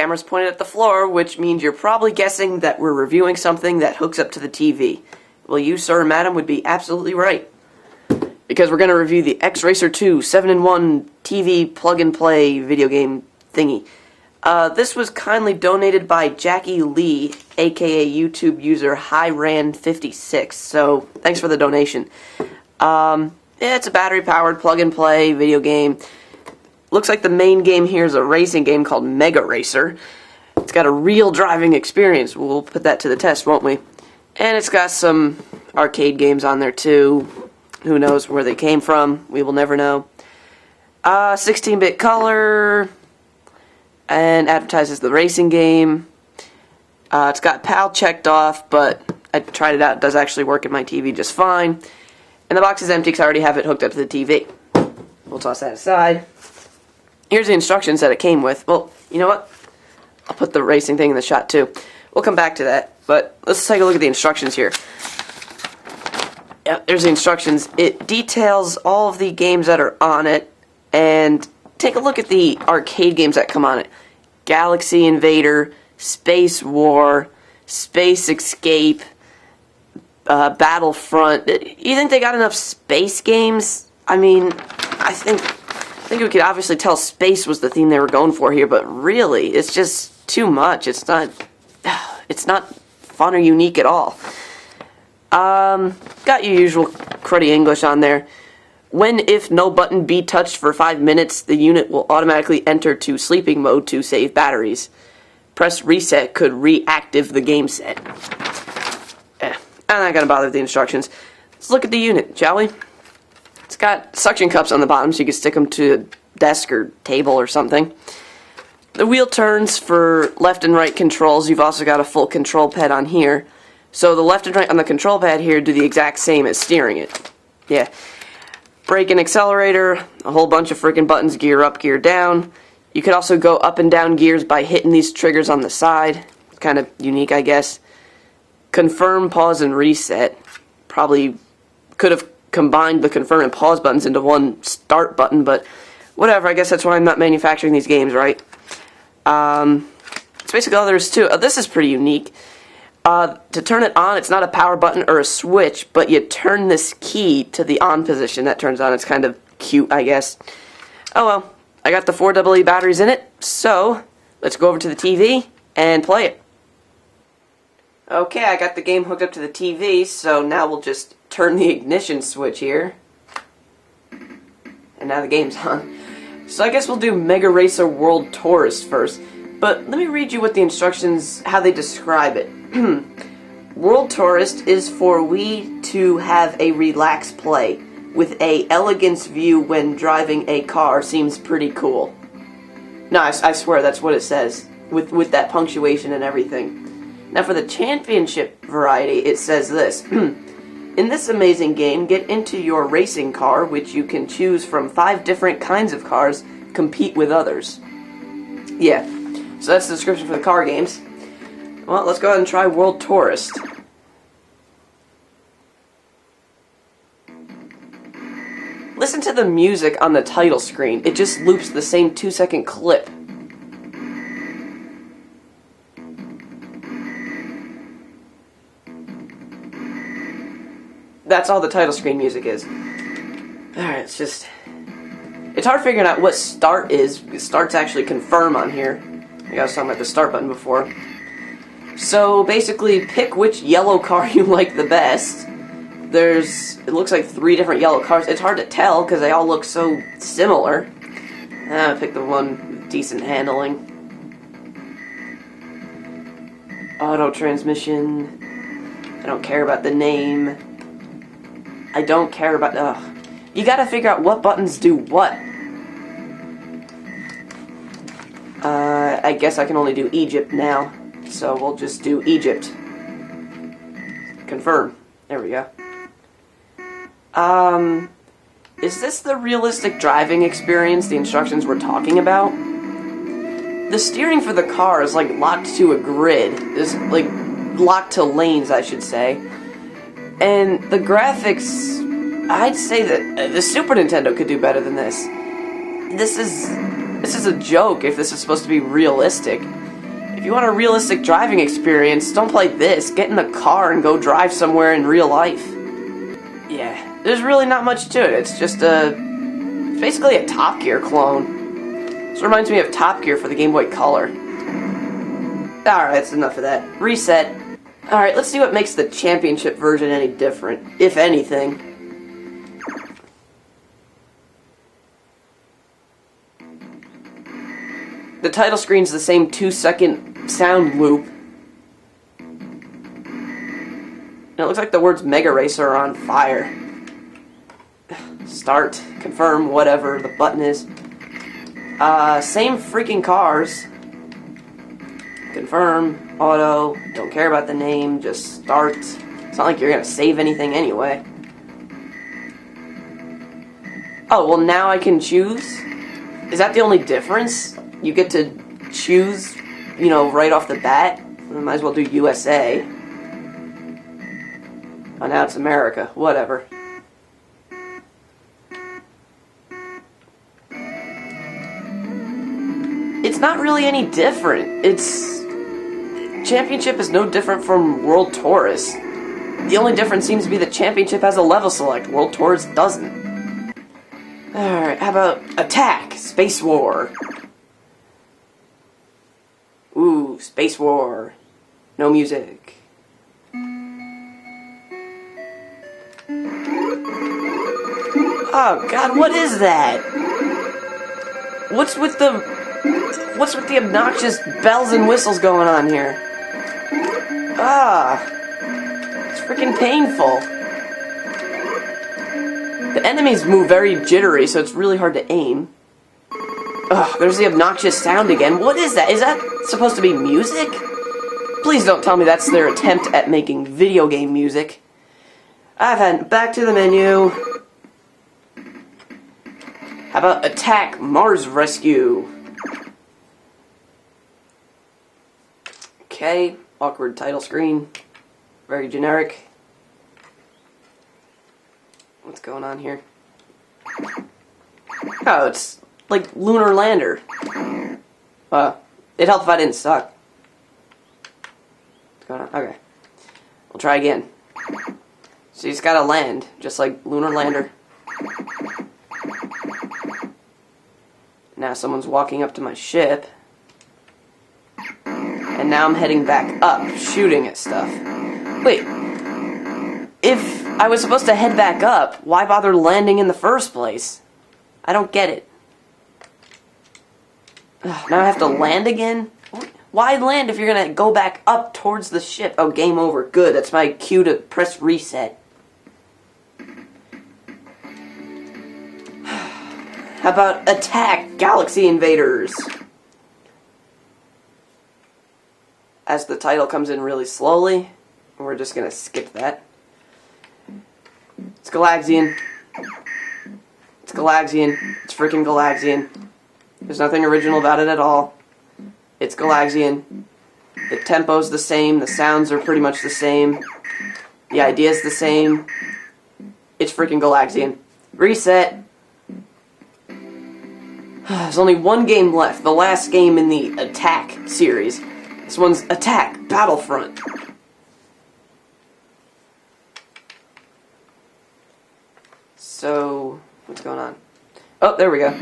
camera's pointed at the floor, which means you're probably guessing that we're reviewing something that hooks up to the TV. Well, you, sir and madam, would be absolutely right. Because we're going to review the X-Racer 2 7-in-1 TV plug-and-play video game thingy. This was kindly donated by Jackie Lee, aka YouTube user HighRan56, so thanks for the donation. Yeah, it's a battery-powered plug-and-play video game. Looks like the main game here is a racing game called Mega Racer. It's got a real driving experience. We'll put that to the test, won't we? And it's got some arcade games on there, too. Who knows where they came from? We will never know. 16-bit color, and advertises the racing game. It's got PAL checked off, but I tried it out. It does actually work in my TV just fine. And the box is empty because I already have it hooked up to the TV. We'll toss that aside. Here's the instructions that it came with. Well, you know what? I'll put the racing thing in the shot too. We'll come back to that, but let's take a look at the instructions here. Yeah, there's the instructions. It details all of the games that are on it, and take a look at the arcade games that come on it. Galaxy Invader, Space War, Space Escape, Battlefront. You think they got enough space games? I mean, I think we could obviously tell space was the theme they were going for here, but really, it's just too much. It's not fun or unique at all. Got your usual cruddy English on there. When, if no button be touched for 5 minutes, the unit will automatically enter to sleeping mode to save batteries. Press reset could reactive the game set. I'm not gonna bother with the instructions. Let's look at the unit, shall we? It's got suction cups on the bottom so you can stick them to a desk or table or something. The wheel turns for left and right controls. You've also got a full control pad on here. So the left and right on the control pad here do the exact same as steering it. Yeah. Brake and accelerator, a whole bunch of freaking buttons, gear up, gear down. You could also go up and down gears by hitting these triggers on the side. Kind of unique, I guess. Confirm, pause, and reset. Probably could have combined the confirm and pause buttons into one start button, but whatever, I guess that's why I'm not manufacturing these games, right? It's basically all there is to it. This is pretty unique. To turn it on, it's not a power button or a switch, but you turn this key to the on position. That turns on. It's kind of cute, I guess. Oh well, I got the 4 AA batteries in it, so let's go over to the TV and play it. Okay, I got the game hooked up to the TV, so now we'll just turn the ignition switch here. And now the game's on. So I guess we'll do Mega Racer World Tourist first. But let me read you what the instructions, how they describe it. World Tourist is for we to have a relaxed play, with a elegance view when driving a car seems pretty cool. No, I swear that's what it says, with that punctuation and everything. Now for the championship variety, it says this. In this amazing game, get into your racing car, which you can choose from 5 different kinds of cars, compete with others. Yeah, so that's the description for the car games. Well, let's go ahead and try World Tourist. Listen to the music on the title screen. It just loops the same 2-second clip. That's all the title screen music is. Alright, it's hard figuring out what start is. Start's actually confirm on here. I was talking about the start button before. So basically, pick which yellow car you like the best. It looks like 3 different yellow cars. It's hard to tell because they all look so similar. I picked the one with decent handling. Auto transmission. I don't care about the name. I don't care about... You gotta figure out what buttons do what. I guess I can only do Egypt now. So we'll just do Egypt. Confirm. There we go. Is this the realistic driving experience the instructions were talking about? The steering for the car is like locked to a grid. It's like locked to lanes, I should say. And the graphics, I'd say that the Super Nintendo could do better than this. This is a joke if this is supposed to be realistic. If you want a realistic driving experience, don't play this. Get in the car and go drive somewhere in real life. Yeah, there's really not much to it. It's just it's basically a Top Gear clone. This reminds me of Top Gear for the Game Boy Color. Alright, that's enough of that. Reset. Alright, let's see what makes the championship version any different, if anything. The title screen's the same 2-second sound loop. And it looks like the words Mega Racer are on fire. Start, confirm, whatever the button is. Same freaking cars. Confirm, auto, don't care about the name, just start. It's not like you're gonna save anything anyway. Oh, well now I can choose? Is that the only difference? You get to choose, you know, right off the bat? I might as well do USA. Oh, now it's America. Whatever. It's not really any different. Championship is no different from World Tourist. The only difference seems to be that Championship has a level select. World Tourist doesn't. Alright, how about Attack? Space War. Ooh, Space War. No music. Oh god, what is that? What's with the obnoxious bells and whistles going on here? It's freaking painful. The enemies move very jittery, so it's really hard to aim. Ugh, there's the obnoxious sound again. What is that? Is that supposed to be music? Please don't tell me that's their attempt at making video game music. Back to the menu. How about Attack Mars Rescue? Okay, awkward title screen. Very generic. What's going on here? Oh, it's like Lunar Lander. It helped if I didn't suck. What's going on? Okay. We'll try again. So you just gotta land, just like Lunar Lander. Now someone's walking up to my ship. And now I'm heading back up, shooting at stuff. Wait. If I was supposed to head back up, why bother landing in the first place? I don't get it. Now I have to land again? Why land if you're gonna go back up towards the ship? Oh, game over. Good, that's my cue to press reset. How about Attack Galaxy Invaders? As the title comes in really slowly, we're just gonna skip that. It's Galaxian. It's Galaxian. It's freaking Galaxian. There's nothing original about it at all. It's Galaxian. The tempo's the same, the sounds are pretty much the same. The idea's the same. It's freaking Galaxian. Reset. There's only one game left, the last game in the Attack series. This one's Attack Battlefront. So, what's going on? Oh, there we go.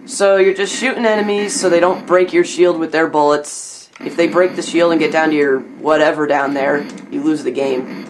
So you're just shooting enemies so they don't break your shield with their bullets. If they break the shield and get down to your whatever down there, you lose the game.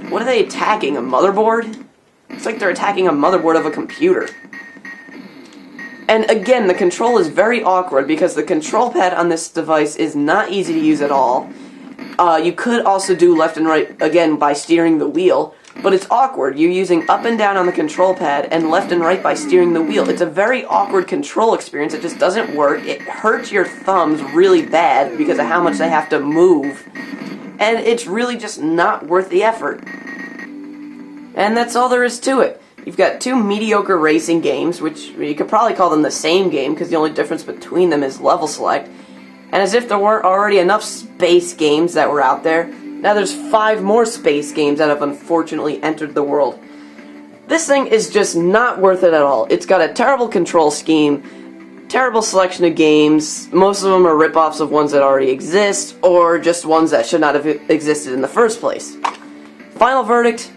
What are they attacking? A motherboard? It's like they're attacking a motherboard of a computer. And again, the control is very awkward because the control pad on this device is not easy to use at all. You could also do left and right, again, by steering the wheel, but it's awkward. You're using up and down on the control pad and left and right by steering the wheel. It's a very awkward control experience. It just doesn't work. It hurts your thumbs really bad because of how much they have to move. And it's really just not worth the effort. And that's all there is to it. You've got two mediocre racing games, which you could probably call them the same game because the only difference between them is level select. And as if there weren't already enough space games that were out there, now there's 5 more space games that have unfortunately entered the world. This thing is just not worth it at all. It's got a terrible control scheme. terrible selection of games. Most of them are rip-offs of ones that already exist, or just ones that should not have existed in the first place. Final verdict,